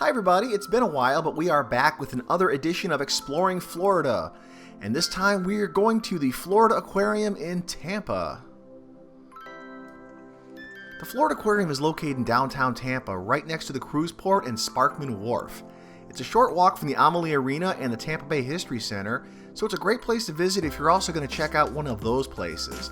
Hi everybody, it's been a while, but we are back with another edition of Exploring Florida. And this time we are going to the Florida Aquarium in Tampa. The Florida Aquarium is located in downtown Tampa, right next to the cruise port and Sparkman Wharf. It's a short walk from the Amalie Arena and the Tampa Bay History Center, so it's a great place to visit if you're also going to check out one of those places.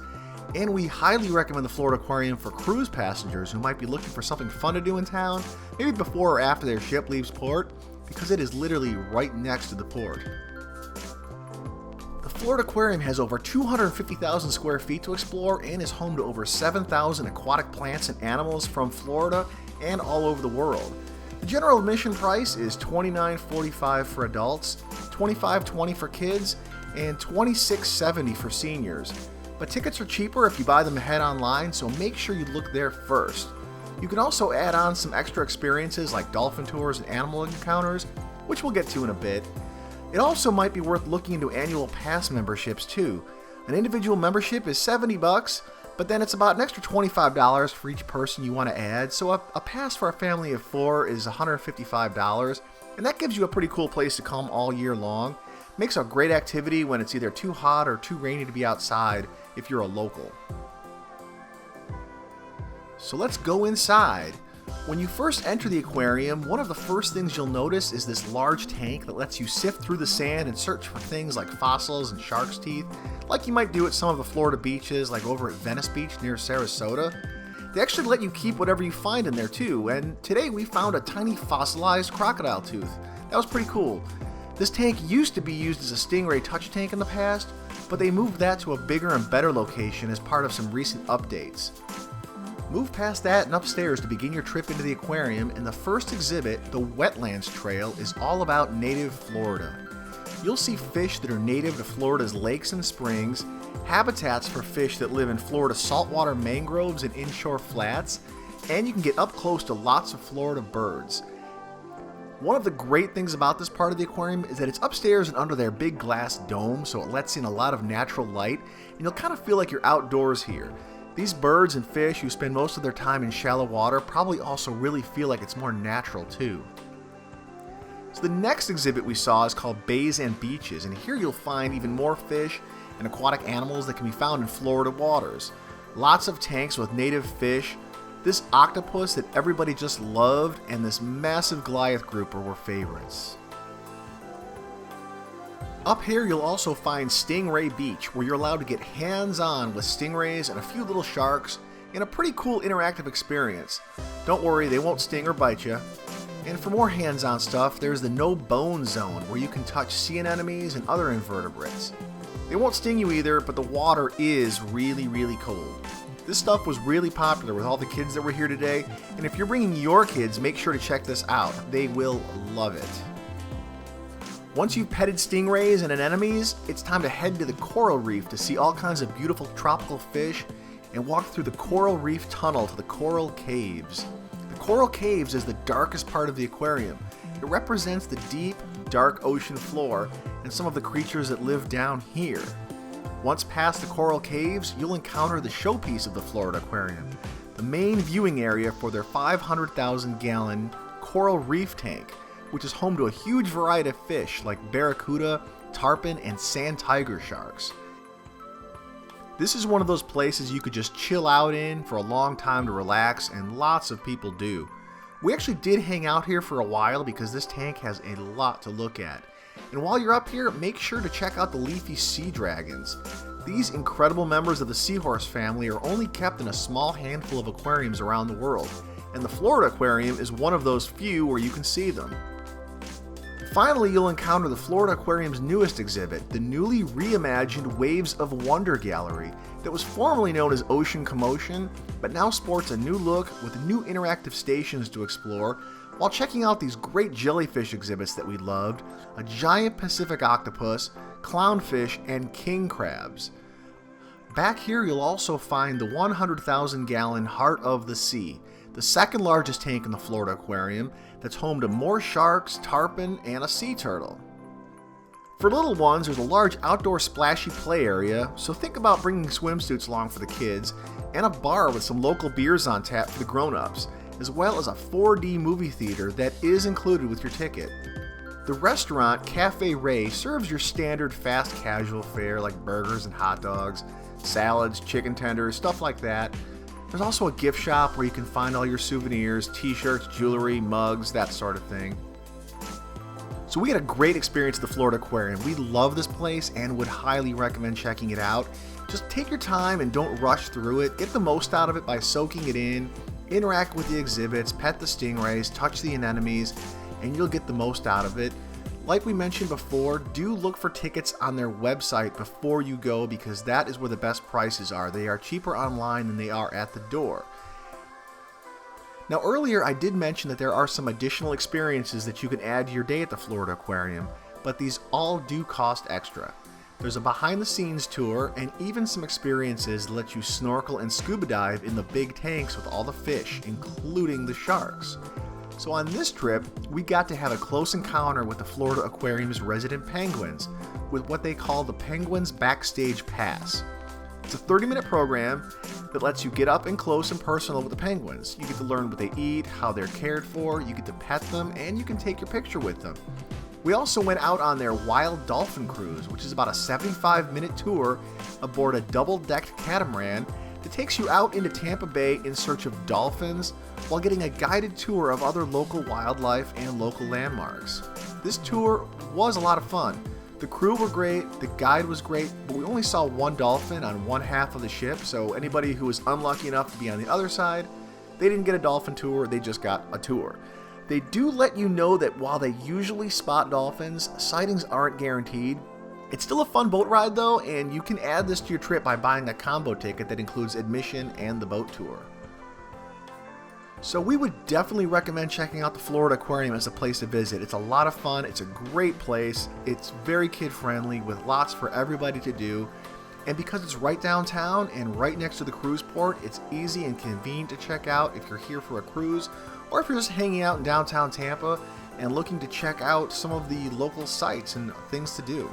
And we highly recommend the Florida Aquarium for cruise passengers who might be looking for something fun to do in town, maybe before or after their ship leaves port, because it is literally right next to the port. The Florida Aquarium has over 250,000 square feet to explore and is home to over 7,000 aquatic plants and animals from Florida and all over the world. The general admission price is $29.45 for adults, $25.20 for kids, and $26.70 for seniors. But tickets are cheaper if you buy them ahead online, so make sure you look there first. You can also add on some extra experiences like dolphin tours and animal encounters, which we'll get to in a bit. It also might be worth looking into annual pass memberships too. An individual membership is $70, but then it's about an extra $25 for each person you want to add, so a pass for a family of 4 is $155, and that gives you a pretty cool place to come all year long. Makes a great activity when it's either too hot or too rainy to be outside if you're a local. So let's go inside. When you first enter the aquarium, one of the first things you'll notice is this large tank that lets you sift through the sand and search for things like fossils and shark's teeth, like you might do at some of the Florida beaches, like over at Venice Beach near Sarasota. They actually let you keep whatever you find in there too, and today we found a tiny fossilized crocodile tooth. That was pretty cool. This tank used to be used as a stingray touch tank in the past, but they moved that to a bigger and better location as part of some recent updates. Move past that and upstairs to begin your trip into the aquarium, and the first exhibit, the Wetlands Trail, is all about native Florida. You'll see fish that are native to Florida's lakes and springs, habitats for fish that live in Florida's saltwater mangroves and inshore flats, and you can get up close to lots of Florida birds. One of the great things about this part of the aquarium is that it's upstairs and under their big glass dome, so it lets in a lot of natural light, and you'll kind of feel like you're outdoors here. These birds and fish who spend most of their time in shallow water probably also really feel like it's more natural too. So the next exhibit we saw is called Bays and Beaches, and here you'll find even more fish and aquatic animals that can be found in Florida waters. Lots of tanks with native fish, this octopus that everybody just loved, and this massive Goliath grouper were favorites. Up here you'll also find Stingray Beach, where you're allowed to get hands-on with stingrays and a few little sharks in a pretty cool interactive experience. Don't worry, they won't sting or bite you. And for more hands-on stuff, there's the No Bone Zone, where you can touch sea anemones and other invertebrates. They won't sting you either, but the water is really cold. This stuff was really popular with all the kids that were here today, and if you're bringing your kids, make sure to check this out. They will love it. Once you've petted stingrays and anemones, it's time to head to the coral reef to see all kinds of beautiful tropical fish and walk through the coral reef tunnel to the coral caves. The coral caves is the darkest part of the aquarium. It represents the deep, dark ocean floor and some of the creatures that live down here. Once past the coral caves, you'll encounter the showpiece of the Florida Aquarium, the main viewing area for their 500,000-gallon coral reef tank, which is home to a huge variety of fish like barracuda, tarpon, and sand tiger sharks. This is one of those places you could just chill out in for a long time to relax, and lots of people do. We actually did hang out here for a while because this tank has a lot to look at. And while you're up here, make sure to check out the leafy sea dragons. These incredible members of the seahorse family are only kept in a small handful of aquariums around the world, and the Florida Aquarium is one of those few where you can see them. Finally, you'll encounter the Florida Aquarium's newest exhibit, the newly reimagined Waves of Wonder Gallery that was formerly known as Ocean Commotion, but now sports a new look with new interactive stations to explore while checking out these great jellyfish exhibits that we loved, a giant Pacific octopus, clownfish, and king crabs. Back here you'll also find the 100,000-gallon Heart of the Sea, the second largest tank in the Florida Aquarium that's home to more sharks, tarpon, and a sea turtle. For little ones, there's a large outdoor splashy play area, so think about bringing swimsuits along for the kids, and a bar with some local beers on tap for the grown-ups. as well as a 4D movie theater that is included with your ticket. The restaurant, Cafe Ray, serves your standard fast casual fare like burgers and hot dogs, salads, chicken tenders, stuff like that. There's also a gift shop where you can find all your souvenirs, t-shirts, jewelry, mugs, that sort of thing. So we had a great experience at the Florida Aquarium. We love this place and would highly recommend checking it out. Just take your time and don't rush through it. Get the most out of it by soaking it in, interact with the exhibits, pet the stingrays, touch the anemones, and you'll get the most out of it. Like we mentioned before, do look for tickets on their website before you go because that is where the best prices are. They are cheaper online than they are at the door. Now earlier I did mention that there are some additional experiences that you can add to your day at the Florida Aquarium, but these all do cost extra. There's a behind the scenes tour and even some experiences that let you snorkel and scuba dive in the big tanks with all the fish, including the sharks. So on this trip, we got to have a close encounter with the Florida Aquarium's resident penguins with what they call the Penguins Backstage Pass. It's a 30-minute program that lets you get up and close and personal with the penguins. You get to learn what they eat, how they're cared for, you get to pet them, and you can take your picture with them. We also went out on their Wild Dolphin Cruise, which is about a 75-minute tour aboard a double-decked catamaran that takes you out into Tampa Bay in search of dolphins while getting a guided tour of other local wildlife and local landmarks. This tour was a lot of fun. The crew were great, the guide was great, but we only saw one dolphin on one half of the ship, so anybody who was unlucky enough to be on the other side, they didn't get a dolphin tour, they just got a tour. They do let you know that while they usually spot dolphins, sightings aren't guaranteed. It's still a fun boat ride though, and you can add this to your trip by buying a combo ticket that includes admission and the boat tour. So we would definitely recommend checking out the Florida Aquarium as a place to visit. It's a lot of fun, it's a great place, it's very kid friendly with lots for everybody to do. And because it's right downtown and right next to the cruise port, it's easy and convenient to check out if you're here for a cruise or if you're just hanging out in downtown Tampa and looking to check out some of the local sites and things to do.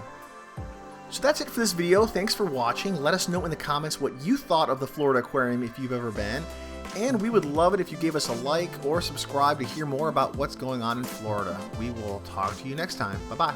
So that's it for this video. Thanks for watching. Let us know in the comments what you thought of the Florida Aquarium if you've ever been. And we would love it if you gave us a like or subscribe to hear more about what's going on in Florida. We will talk to you next time. Bye-bye.